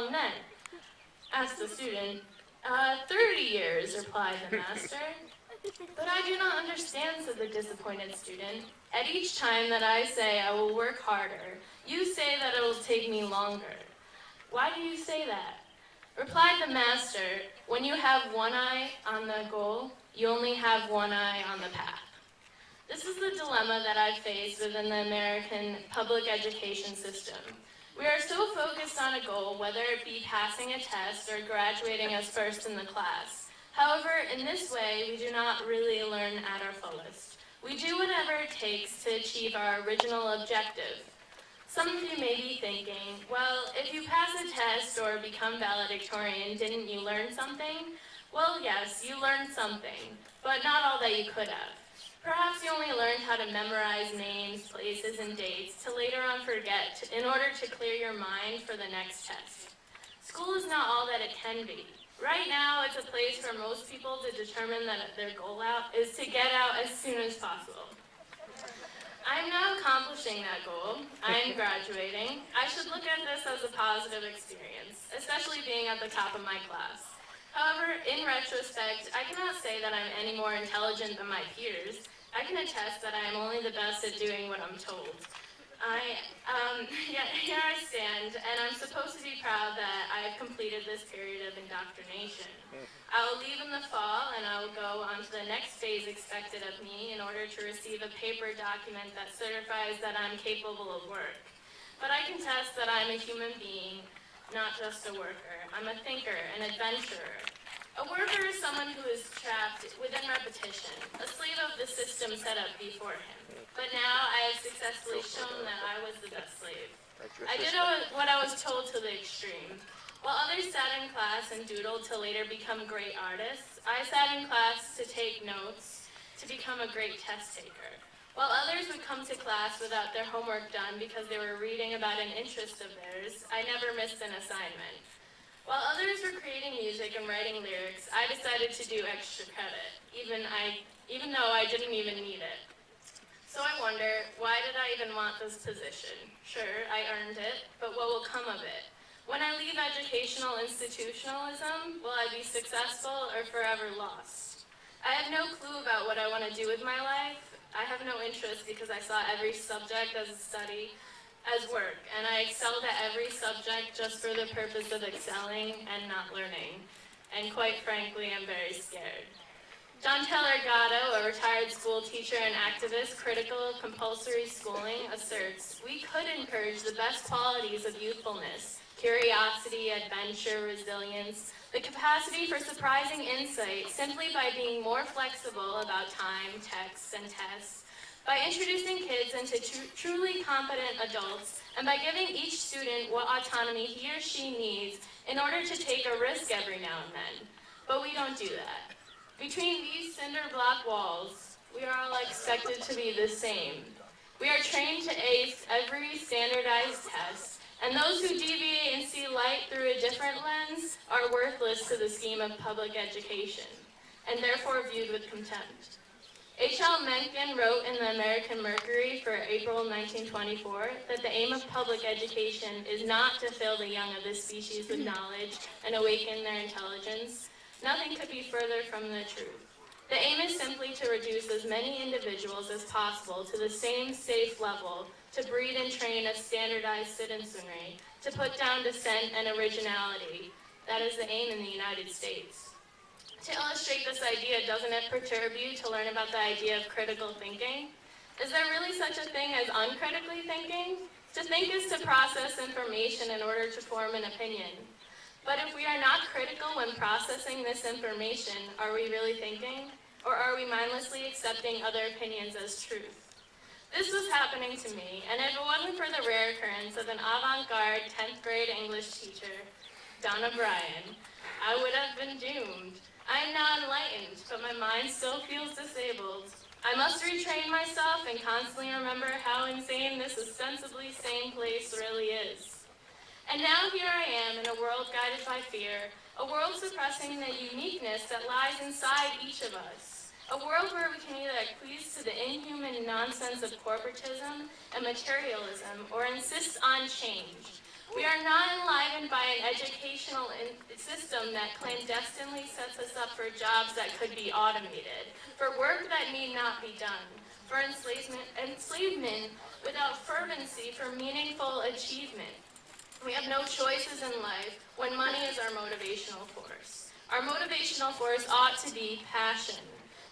long then?" Asked the student. 30 years, replied the master. "But I do not understand," said the disappointed student. "At each time that I say I will work harder, you say that it will take me longer. Why do you say that?" Replied the master, "When you have one eye on the goal, you only have one eye on the path." This is the dilemma that I've faced within the American public education system. We are so focused on a goal, whether it be passing a test or graduating as first in the class. However, in this way, we do not really learn at our fullest. We do whatever it takes to achieve our original objective. Some of you may be thinking, well, if you pass a test or become valedictorian, didn't you learn something? Well, yes, you learned something, but not all that you could have. Perhaps you only learned how to memorize names, places, and dates to later on forget in order to clear your mind for the next test. School is not all that it can be. Right now, it's a place for most people to determine that their goal out is to get out as soon as possible. I'm now accomplishing that goal. I am graduating. I should look at this as a positive experience, especially being at the top of my class. However, in retrospect, I cannot say that I'm any more intelligent than my peers. I can attest that I am only the best at doing what I'm told. Here I stand, and I'm supposed to be proud that I have completed this period of indoctrination. I will leave in the fall, and I will go on to the next phase expected of me in order to receive a paper document that certifies that I'm capable of work. But I can attest that I'm a human being, not just a worker. I'm a thinker, an adventurer. A worker is someone who is trapped within repetition, a slave of the system set up before him. But now I have successfully shown that I was the best slave. I did what I was told to the extreme. While others sat in class and doodled to later become great artists, I sat in class to take notes to become a great test taker. While others would come to class without their homework done because they were reading about an interest of theirs, I never missed an assignment. While others were creating music and writing lyrics, I decided to do extra credit, even though I didn't even need it. So I wonder, why did I even want this position? Sure, I earned it, but what will come of it? When I leave educational institutionalism, will I be successful or forever lost? I have no clue about what I want to do with my life. I have no interest because I saw every subject as a study, as work, and I excelled at every subject just for the purpose of excelling and not learning. And quite frankly, I'm very scared. John Taylor Gatto, a retired school teacher and activist critical of compulsory schooling, asserts, "We could encourage the best qualities of youthfulness, curiosity, adventure, resilience, the capacity for surprising insight simply by being more flexible about time, texts, and tests, by introducing kids into truly competent adults, and by giving each student what autonomy he or she needs in order to take a risk every now and then." But we don't do that. Between these cinder block walls, we are all expected to be the same. We are trained to ace every standardized test, and those who deviate and see light through a different lens are worthless to the scheme of public education, and therefore viewed with contempt. H.L. Mencken wrote in the American Mercury for April 1924 that the aim of public education is not to fill the young of this species with knowledge and awaken their intelligence. Nothing could be further from the truth. The aim is simply to reduce as many individuals as possible to the same safe level, to breed and train a standardized citizenry, to put down dissent and originality. That is the aim in the United States. To illustrate this idea, doesn't it perturb you to learn about the idea of critical thinking? Is there really such a thing as uncritically thinking? To think is to process information in order to form an opinion. But if we are not critical when processing this information, are we really thinking? Or are we mindlessly accepting other opinions as truth? This was happening to me, and if it wasn't for the rare occurrence of an avant-garde 10th grade English teacher, Donna Bryan, I would have been doomed. I am now enlightened, but my mind still feels disabled. I must retrain myself and constantly remember how insane this ostensibly sane place really is. And now here I am in a world guided by fear, a world suppressing the uniqueness that lies inside each of us, a world where we can either acquiesce to the inhuman nonsense of corporatism and materialism or insist on change, We are not enlivened by an educational system that clandestinely sets us up for jobs that could be automated, for work that need not be done, for enslavement without fervency for meaningful achievement. We have no choices in life when money is our motivational force. Our motivational force ought to be passion.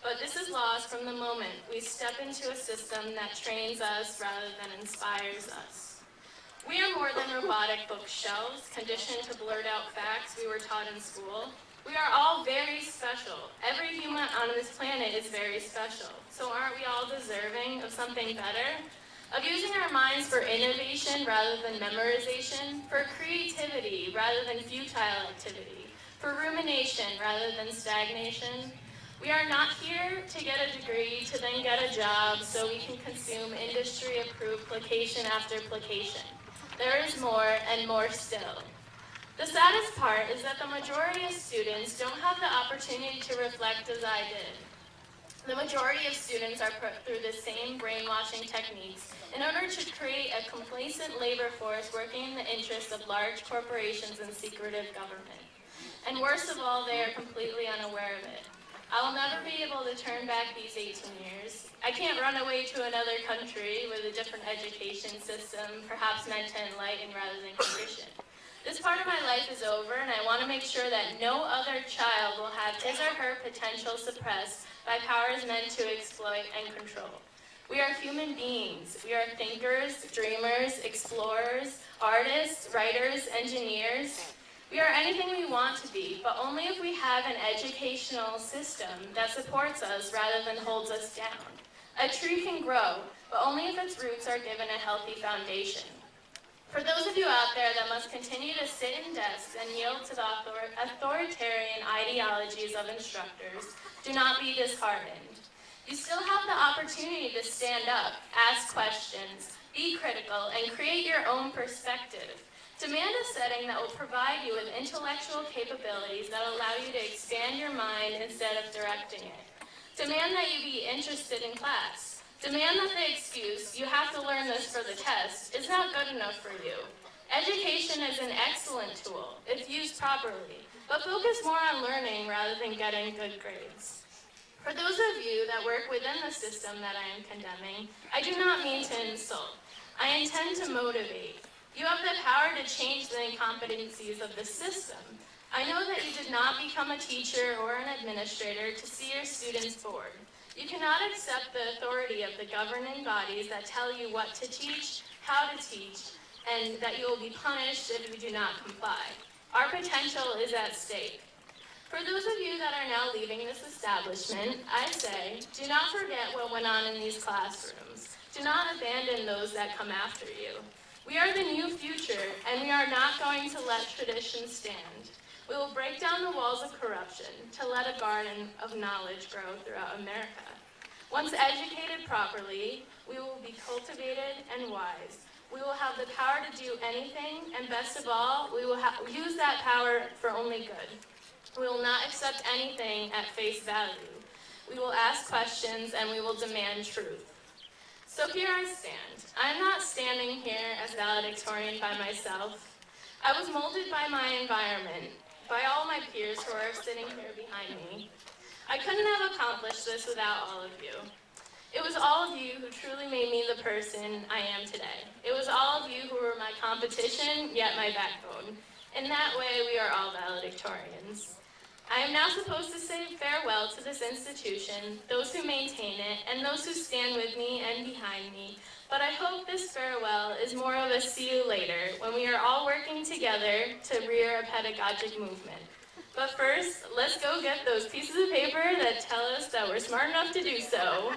But this is lost from the moment we step into a system that trains us rather than inspires us. We are more than robotic bookshelves, conditioned to blurt out facts we were taught in school. We are all very special. Every human on this planet is very special. So aren't we all deserving of something better? Of using our minds for innovation rather than memorization, for creativity rather than futile activity, for rumination rather than stagnation? We are not here to get a degree to then get a job so we can consume industry-approved placation after placation. There is more and more still. The saddest part is that the majority of students don't have the opportunity to reflect as I did. The majority of students are put through the same brainwashing techniques in order to create a complacent labor force working in the interests of large corporations and secretive government. And worst of all, they are completely unaware of it. I will never be able to turn back these 18 years. I can't run away to another country with a different education system, perhaps meant to enlighten rather than condition. This part of my life is over, and I want to make sure that no other child will have his or her potential suppressed by powers meant to exploit and control. We are human beings. We are thinkers, dreamers, explorers, artists, writers, engineers. We are anything we want to be, but only if we have an educational system that supports us rather than holds us down. A tree can grow, but only if its roots are given a healthy foundation. For those of you out there that must continue to sit in desks and yield to the authoritarian ideologies of instructors, do not be disheartened. You still have the opportunity to stand up, ask questions, be critical, and create your own perspective. Demand a setting that will provide you with intellectual capabilities that allow you to expand your mind instead of directing it. Demand that you be interested in class. Demand that the excuse, "you have to learn this for the test," is not good enough for you. Education is an excellent tool if used properly, but focus more on learning rather than getting good grades. For those of you that work within the system that I am condemning, I do not mean to insult. I intend to motivate. You have the power to change the incompetencies of the system. I know that you did not become a teacher or an administrator to see your students bored. You cannot accept the authority of the governing bodies that tell you what to teach, how to teach, and that you will be punished if you do not comply. Our potential is at stake. For those of you that are now leaving this establishment, I say, do not forget what went on in these classrooms. Do not abandon those that come after you. We are the new future, and we are not going to let tradition stand. We will break down the walls of corruption to let a garden of knowledge grow throughout America. Once educated properly, we will be cultivated and wise. We will have the power to do anything, and best of all, we will use that power for only good. We will not accept anything at face value. We will ask questions, and we will demand truth. So here I stand. I am not standing here as valedictorian by myself. I was molded by my environment, by all my peers who are sitting here behind me. I couldn't have accomplished this without all of you. It was all of you who truly made me the person I am today. It was all of you who were my competition, yet my backbone. In that way, we are all valedictorians. I am now supposed to say farewell to this institution, those who maintain it, and those who stand with me and behind me. But I hope this farewell is more of a see you later, when we are all working together to rear a pedagogic movement. But first, let's go get those pieces of paper that tell us that we're smart enough to do so.